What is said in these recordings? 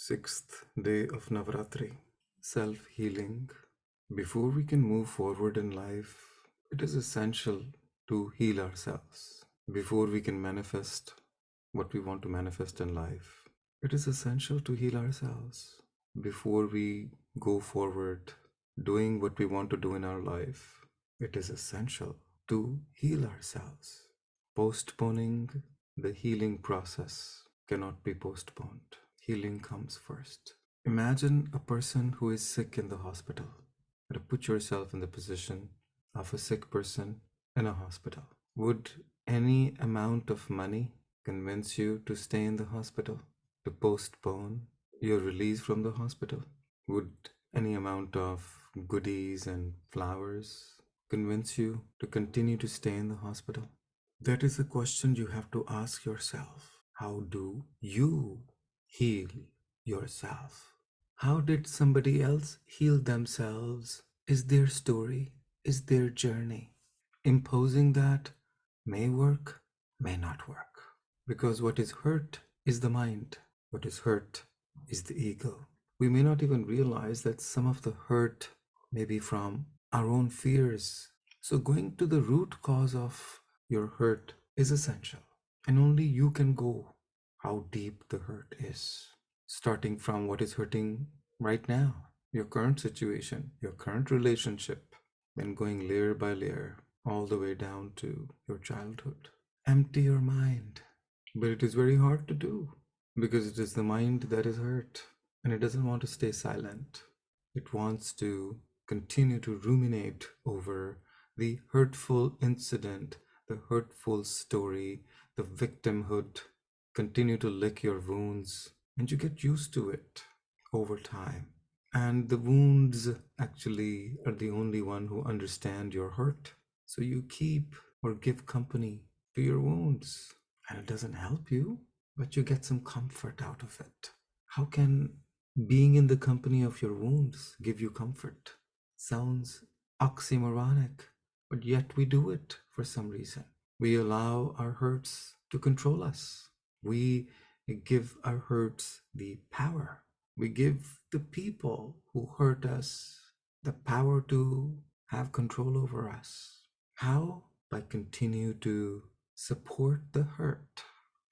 Sixth day of Navaratri, self-healing. Before we can move forward in life, it is essential to heal ourselves. Before we can manifest what we want to manifest in life, it is essential to heal ourselves. Before we go forward doing what we want to do in our life, it is essential to heal ourselves. Postponing the healing process cannot be postponed. Healing comes first. Imagine a person who is sick in the hospital. Put yourself in the position of a sick person in a hospital. Would any amount of money convince you to stay in the hospital, to postpone your release from the hospital? Would any amount of goodies and flowers convince you to continue to stay in the hospital? That is a question you have to ask yourself. How do you heal yourself? How did somebody else heal themselves? Is their story, is their journey. Imposing that may work, may not work. Because what is hurt is the mind. What is hurt is the ego. We may not even realize that some of the hurt may be from our own fears. So going to the root cause of your hurt is essential. And only you can go how deep the hurt is. Starting from what is hurting right now, your current situation, your current relationship, then going layer by layer all the way down to your childhood. Empty your mind. But it is very hard to do because it is the mind that is hurt and it doesn't want to stay silent. It wants to continue to ruminate over the hurtful incident, the hurtful story, the victimhood, continue to lick your wounds, and you get used to it over time. And the wounds actually are the only one who understand your hurt. So you keep or give company to your wounds, and it doesn't help you, but you get some comfort out of it. How can being in the company of your wounds give you comfort? Sounds oxymoronic, but yet we do it for some reason. We allow our hurts to control us. We give our hurts the power. We give the people who hurt us the power to have control over us. How? By continue to support the hurt.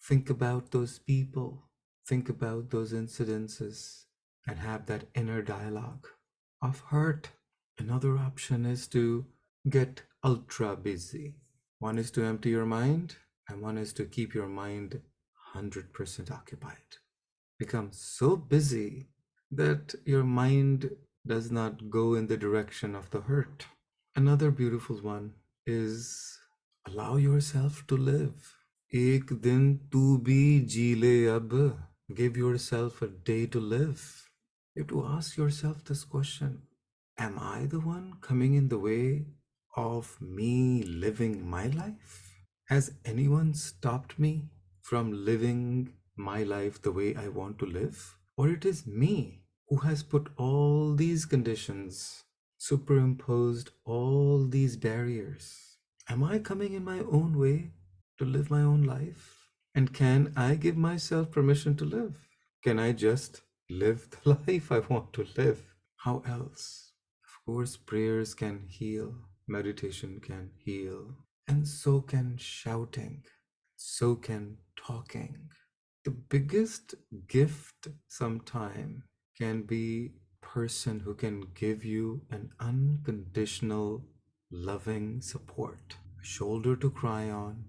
Think about those people. Think about those incidences and have that inner dialogue of hurt. Another option is to get ultra busy. One is to empty your mind, and one is to keep your mind 100% occupied. Become so busy that your mind does not go in the direction of the hurt. Another beautiful one is allow yourself to live. Ek din tu bhi ji le ab. Give yourself a day to live. You have to ask yourself this question. Am I the one coming in the way of me living my life? Has anyone stopped me from living my life the way I want to live? Or it is me who has put all these conditions, superimposed all these barriers? Am I coming in my own way to live my own life? And can I give myself permission to live? Can I just live the life I want to live? How else? Of course, prayers can heal, meditation can heal, and so can shouting, so can talking. The biggest gift sometime can be a person who can give you an unconditional loving support, a shoulder to cry on,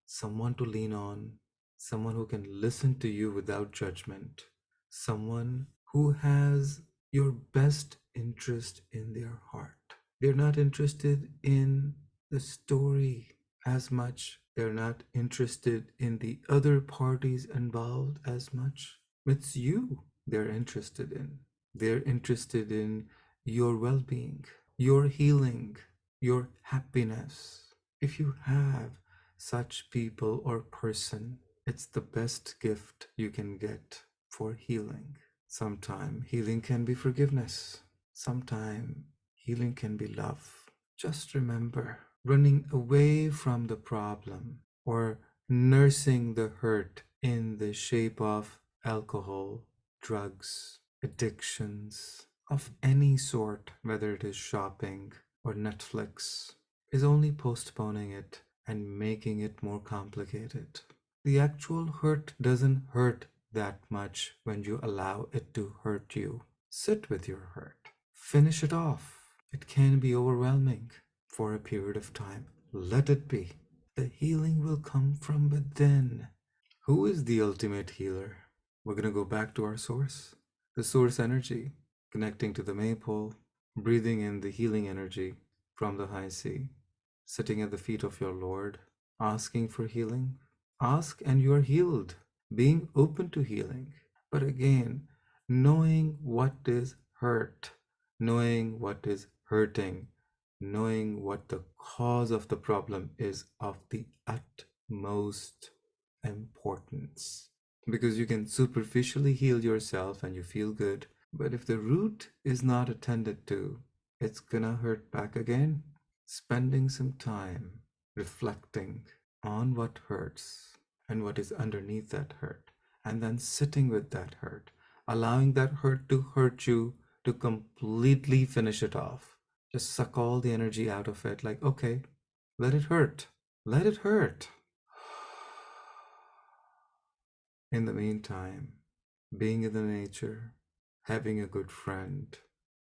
someone to lean on, someone who can listen to you without judgment, someone who has your best interest in their heart. They're not interested in the story as much. They're not interested in the other parties involved as much. It's you they're interested in. They're interested in your well being, your healing, your happiness. If you have such people or person, it's the best gift you can get for healing. Sometime healing can be forgiveness. Sometime healing can be love. Just remember, running away from the problem or nursing the hurt in the shape of alcohol, drugs, addictions of any sort, whether it is shopping or Netflix, is only postponing it and making it more complicated. The actual hurt doesn't hurt that much when you allow it to hurt you. Sit with your hurt. Finish it off. It can be overwhelming for a period of time. Let it be. The healing will come from within. Who is the ultimate healer? We're going to go back to our source, the source energy, connecting to the maypole, breathing in the healing energy from the high sea, sitting at the feet of your Lord, asking for healing. Ask and you are healed, being open to healing. But again, knowing what is hurt, knowing what is hurting, knowing what the cause of the problem is of the utmost importance. Because you can superficially heal yourself and you feel good, but if the root is not attended to, it's gonna hurt back again. Spending some time reflecting on what hurts and what is underneath that hurt, and then sitting with that hurt, allowing that hurt to hurt you, to completely finish it off. Just suck all the energy out of it, like, okay, let it hurt. Let it hurt. In the meantime, being in the nature, having a good friend,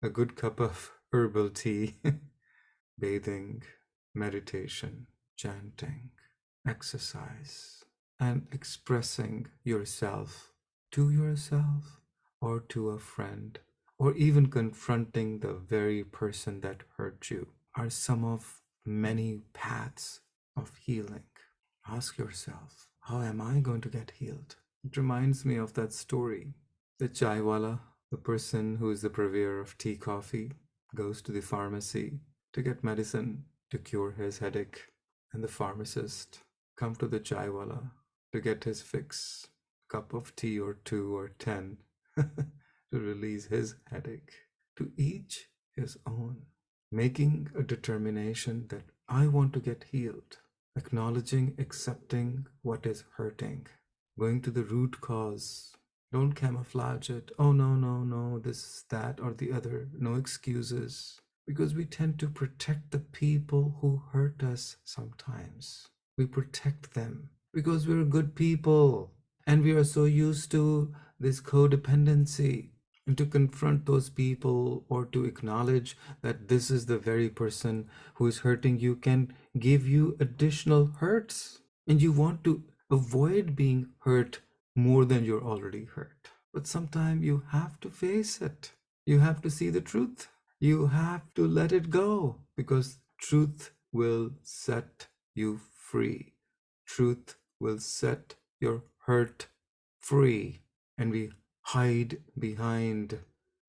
a good cup of herbal tea, bathing, meditation, chanting, exercise, and expressing yourself to yourself or to a friend, or even confronting the very person that hurt you are some of many paths of healing. Ask yourself, how am I going to get healed? It reminds me of that story. The chaiwala, the person who is the purveyor of tea coffee, goes to the pharmacy to get medicine to cure his headache, and the pharmacist come to the chaiwala to get his fix, cup of tea or 2 or 10 to release his headache. To each his own, making a determination that I want to get healed, acknowledging, accepting what is hurting, going to the root cause. Don't camouflage it. Oh, no, no, no, this, that, or the other. No excuses. Because we tend to protect the people who hurt us sometimes. We protect them because we're good people. And we are so used to this codependency. And to confront those people or to acknowledge that this is the very person who is hurting you can give you additional hurts. And you want to avoid being hurt more than you're already hurt. But sometimes you have to face it. You have to see the truth. You have to let it go because truth will set you free. Truth will set your hurt free. And we hide behind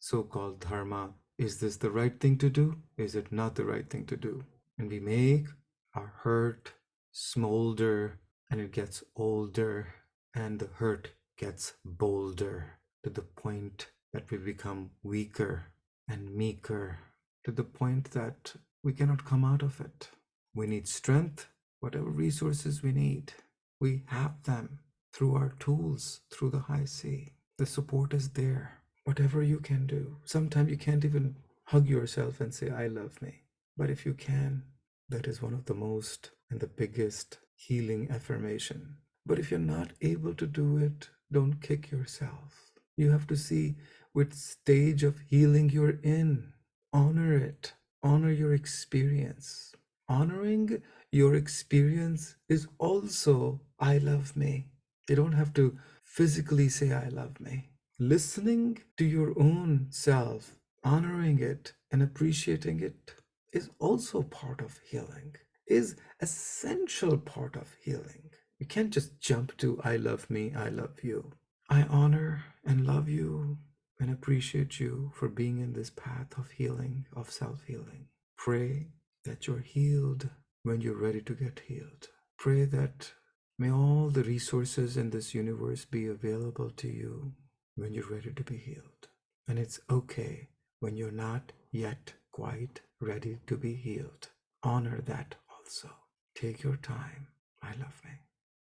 so-called dharma. Is this the right thing to do? Is it not the right thing to do? And we make our hurt smolder, and it gets older, and the hurt gets bolder to the point that we become weaker and meeker, to the point that we cannot come out of it. We need strength, whatever resources we need. We have them through our tools, through the high sea. The support is there. Whatever you can do. Sometimes you can't even hug yourself and say, I love me. But if you can, that is one of the most and the biggest healing affirmation. But if you're not able to do it, don't kick yourself. You have to see which stage of healing you're in. Honor it. Honor your experience. Honoring your experience is also, I love me. You don't have to physically say, I love me. Listening to your own self, honoring it and appreciating it is also part of healing, is essential part of healing. You can't just jump to, I love me, I love you. I honor and love you and appreciate you for being in this path of healing, of self-healing. Pray that you're healed when you're ready to get healed. Pray that may all the resources in this universe be available to you when you're ready to be healed. And it's okay when you're not yet quite ready to be healed. Honor that also. Take your time. I love me.